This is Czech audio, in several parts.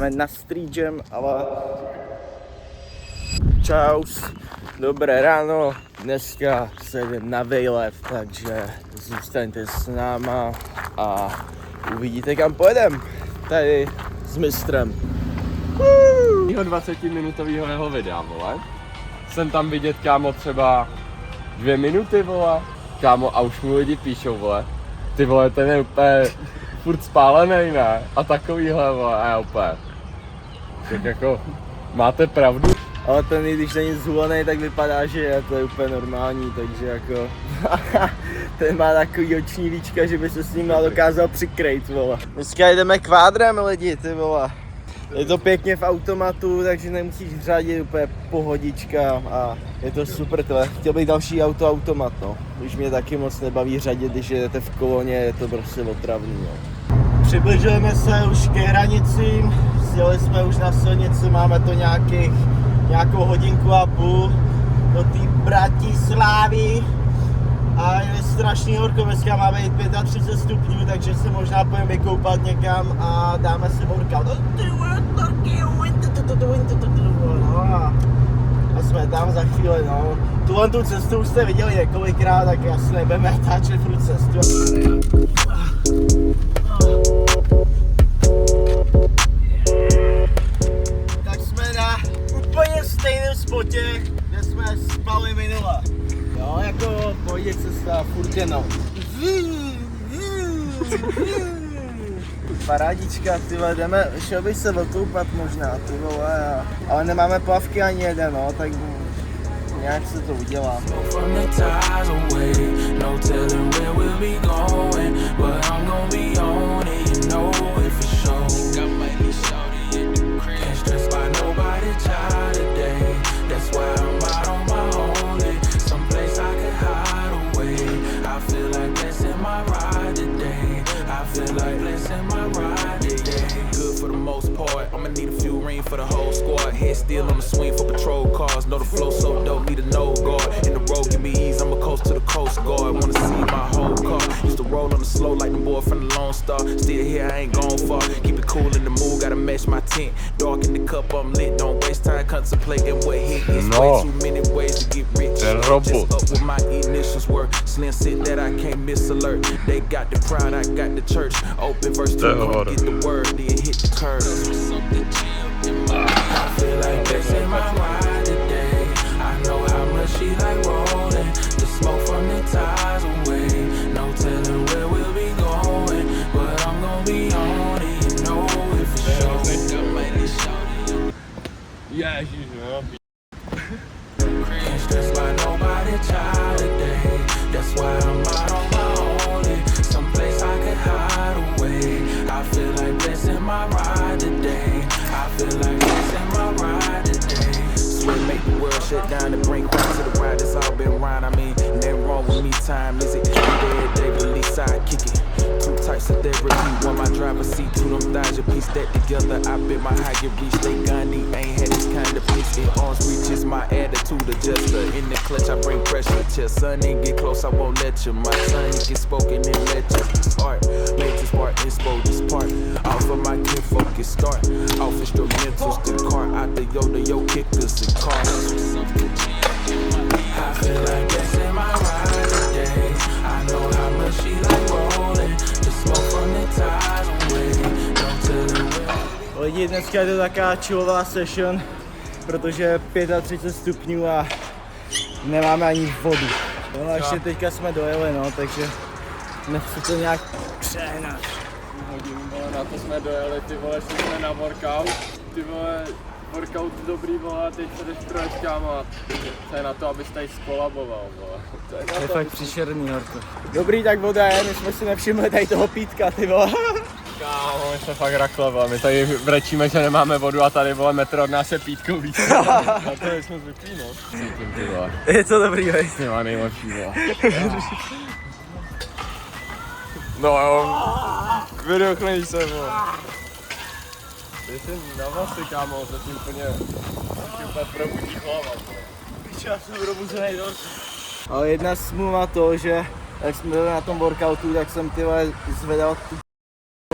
jdeme na street jam, ale čaus, dobré ráno, dneska se jde na vejlet, takže zůstaňte s náma a uvidíte, kam pojedem, tady s mistrem. 20-minutového videa, vole. Jsem tam vidět, kámo, třeba 2 minuty, vole. Kámo, a už mu lidi píšou, vole. Ty vole, ten je úplně furt spálený, ne? A takovýhle, vole, a já úplně. Tak jako, máte pravdu? Ale ten, když není zhulený, tak vypadá, že je to úplně normální, takže jako ten má takový oční víčka, že by se s ním dokázal přikrejt, vole. Dneska jdeme kvádrem, lidi, ty vole. Je to pěkně v automatu, takže nemusíš řadit, úplně pohodička a je to super, tohle. Chtěl bych další automat, no. Už mě taky moc nebaví řadit, když jedete v koloně, je to prostě otravný, no. Přibližujeme se už ke hranicím, sjeli jsme už na silnici, máme to nějakou hodinku a půl do té Bratislavy a je strašný horko, dneska má být 35 stupňů, takže se možná půjdeme vykoupat někam a dáme si workout. A jsme tam za chvíli, no. Tuhle tu cestu už jste viděli několikrát, tak asi nebudeme natáčet furt cestu. Tak jsme na úplně stejném spotě, kde jsme spali minule. Jo, jako pojde cesta, furt jenom. Parádička, ty vole, jdeme, šel bych se okoupat možná, ty vole, ale nemáme plavky ani jeden, no, tak nějak se to udělá. For the whole squad, head still on the swing for patrol cars. Know the flow so dope, need a no guard. In the road, give me ease, I'ma coast to the coast guard. Wanna see my whole car. Used to roll on the slow like the boy from the Lone Star. Still here, I ain't gone far. Keep it cool in the mood, gotta match my tent. Dark in the cup, I'm lit. Don't waste time contemplating what hit. It's way too many ways to get rich. Just up with my initials were slim sit that I can't miss alert. They got the crowd, I got the church. Open verse 2, get the word, then hit the curve. I feel like blessing my ride today. I know how much she like rolling. The smoke from the ties away. No telling where we'll be going, but I'm gonna be on it. You know it for sure. Yeah, you know. Can't stress by nobody child today. That's why I'm out on my own. Someplace I could hide away. I feel like blessing my ride today. I feel like blessing my ride today. Swear make the world shut down and bring quiet to the ride. It's all been right. I mean, nothing wrong with me. Time is it? Dead day, but at least I kick it. Two types of therapy. One my driver's seat, two them thighs. You piece that together. I bet my high get reached. They Gandhi ain't had this kind of peace. In arms reaches my attitude adjuster. In the clutch, I bring pressure to your son. Ain't get close, I won't let you. My son, he get spoken in legends. Art, made this part, inspo this part. Off of my kid focus start. Off instrumentals, the car out the yo kickers and cars. I feel like blessing my ride today. I know how much she like rolling. The smoke from the ties away. Don't tell her where. Lidi, dneska je to taková chillová session, protože je 35 stupňů a nemáme ani vodu. No a ještě teďka jsme dojeli, no, takže nechci to nějak přehnat. Na to jsme dojeli, ty vole, šli jsme na workout, ty vole, workout dobrý, vole, teď se jdeš troječkama, to je na to, abys tady skolaboval, vole. To je fakt příšerný, Horko. Dobrý, tak voda je, my jsme si nevšimli tady toho pítka, ty vole. Kámo, my jsme fakt rakle, vole, my tady brečíme, že nemáme vodu a tady, vole, metr od nás je pítkou víc. Na to jsme zvyklí, no. Cítím, ty vole. Je to dobrý, hej. Ty má nejlepší, vole. No jo, vydochlej se, vole. Ty jsi na vlasy, kámo, to ti úplně probudí hlava. Já jsem probuzenej dost. Ale jedna smůla to, že jak jsme byli na tom workoutu, tak jsem tyhle zvedal tu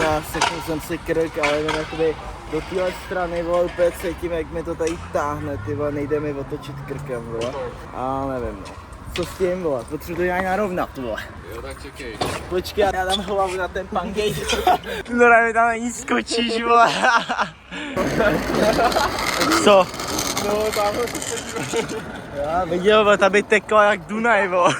a seknul jsem si krk, ale jenom jakoby do téhle strany, vole, úplně cítím, jak mi to tady táhne, ty vole, nejde mi otočit krkem, vole. A nevím, no. Co s tím, vole, potřebuji to nějak narovnat, vole. Jo, tak čekej. Počkej, já dám hlavu na ten pancake. No mi tam ani skočíš, vole. Co? No, tamhle to se Já viděl, vole, ta by tekla jak Dunaj, vole.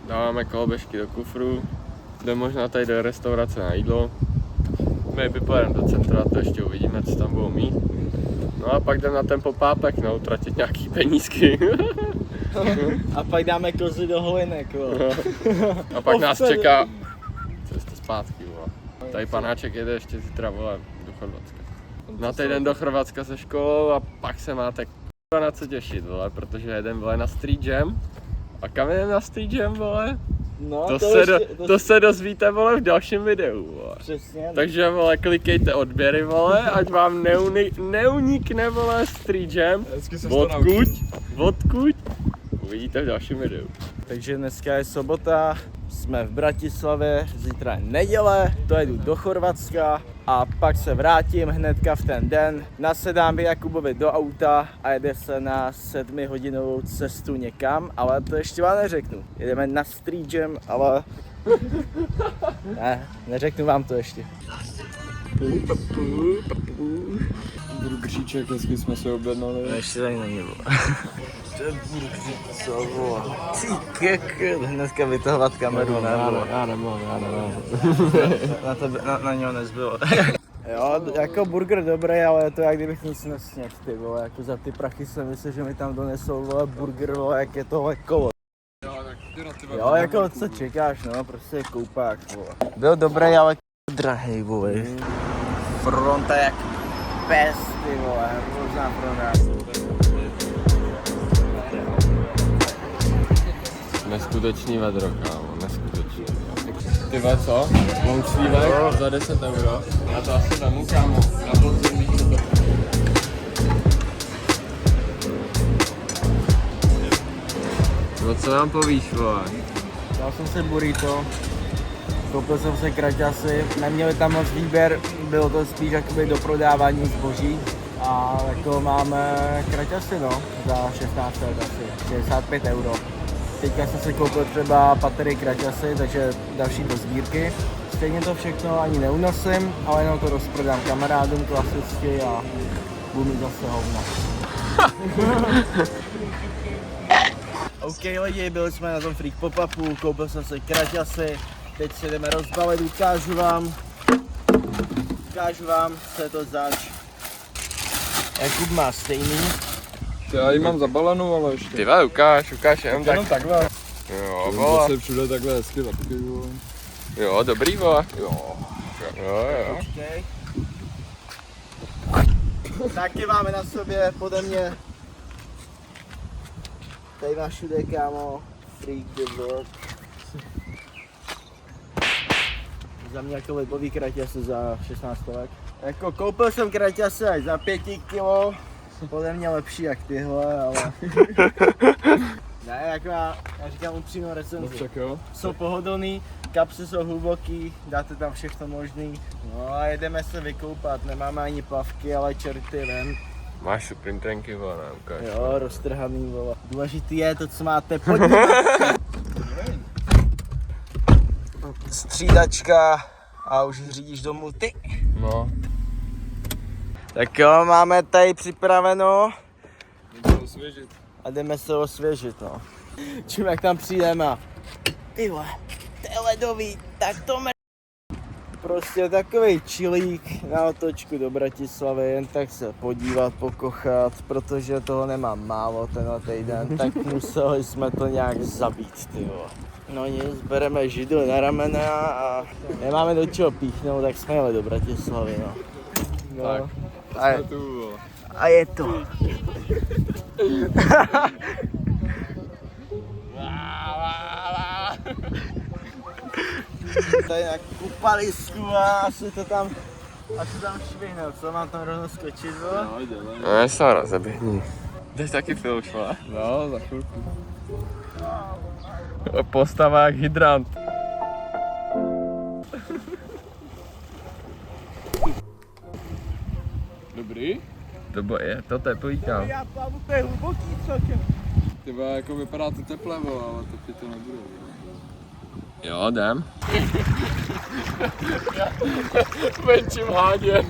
Dáváme koloběžky do kufru, jdeme možná tady do restaurace na jídlo. My pojedeme do centra, to ještě uvidíme, co tam budou mít. No a pak jdeme na ten popápek, no, utratit nějaký penízky. A pak dáme kozy do holinek, vole. A pak nás čeká cesta zpátky, vole. Tady panáček jede ještě zítra, vole, do Chorvatska. Na týden do Chorvatska se školou a pak se máte na co těšit, vole, protože jedem, vole, na Street Jam. A kam jdem na Street Jam, vole? No, To se dozvíte, vole, v dalším videu, vole. Přesně. Takže, vole, klikejte odběry, vole, ať vám neunikne, vole, Street Jam. Odkud, uvidíte v dalším videu. Takže dneska je sobota, jsme v Bratislavě, zítra je neděle, dojedu do Chorvatska a pak se vrátím hnedka v ten den, nasedám Jakubovi do auta a jede se na 7hodinovou cestu někam, ale to ještě vám neřeknu. Jedeme na Street Jam, ale ne, neřeknu vám to ještě. Burgeříček, hezky jsme se objednali. Ještě tady není, vole. To je co, vole. Ty kekl, hnedka vytahovat kameru, ne, vole. Já nemám. Na něho nezbylo. Jo, jako burger dobrý, ale je to jak kdybych nic nesnědl, ty vole. Jako za ty prachy jsem myslel, že mi tam donesou, vole, burger, vole, jak je tohle kolo. Jo, jako co čekáš, no, prostě koupák, vole. Byl dobrý, ale drahý, vole. Fronta jak pes, ty vole, různá fronta. Neskutečný vedro, kámo, neskutečný. Ty vole, co? Mám slívek za 10 euro. Já to asi vemu, kámo, na podzim, víš co to. No co nám povíš, vole? Dal jsem si burrito, koupil jsem si kraťasy, neměli tam moc výběr, bylo to spíš jakoby do prodávání zboží. A jako máme kraťasy, no, za 16 let asi, 65 euro. Teďka jsem si koupil třeba patery kraťasy, takže další do sbírky. Stejně to všechno ani neunosím, ale jenom to rozprodám kamarádům klasicky a budu mít zase hovna. OK lidi, byli jsme na tom freak pop-upu, koupil jsem si kraťasy, teď se jdeme rozbalit, ukážu vám, co je to zač. Jakub má stejný. Já ji mám zabalenou, ale ještě. Ty vole, ukáž, jenom tak. Jenom takhle. Jo, vole. Se všude takhle hezky lepky, vole. Jo, dobrý, vole. Jo. Počkej. Taky máme na sobě, pode mě. Tady máš všude, kámo. Freak the world. Za mě jako libový kraťasy za 16 let. Jako koupil jsem kraťasy až za 5 kilo. Podle mě lepší jak tyhle, ale... Ne, jako já říkám upřímnou recenzi. Tak jo. Jsou pohodlný, kapsy jsou hluboký, dáte tam všechno možný. No a jedeme se vykoupat, nemáme ani plavky, ale čerty ven. Máš Supreme trenky, vole, ne, ukáž. Jo, roztrhaný, vole. Důležitý je to, co máte pod ním. Střídačka a už řídíš domů ty. No. Tak jo, máme tady připraveno Jdeme osvěžit. a jdeme se osvěžit, no. Čím jak tam přijdeme a ty vole, to je ledový, tak to Prostě takový chillík na otočku do Bratislavy, jen tak se podívat, pokochat, protože toho nemám málo tenhle týden, tak museli jsme to nějak zabít, ty vole. No nic, bereme židli na ramena a nemáme do čeho píchnout, tak jsme jeli do Bratislavy, no. Tak. A je to. Tady na kupalisku a asi tam švihne, co mám tam rovnou skočit, bo? No, je Sara, zaběhni. Jdeš taky film, šla? No, za chvilku. Postava jak hydrant. Dobrý? To je to teplý, kam. Já plavu, to je hluboký celkem. Ty vole, jako vypadá to teple, vole, ale to ti to nebude. Jo, jdem. Venčím hádě.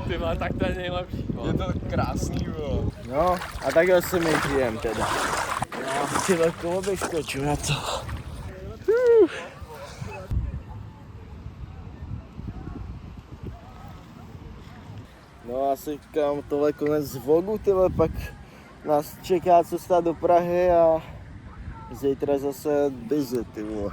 Ty vole, tak to je nejlepší. Je to krásný, vole. No, a takhle se my žijem teda. No, ty velkou bych skočil na to. No a si říkám, tohle konec vlogu, tyhle, pak nás čeká cesta do Prahy a zítra zase vizi, ty vole.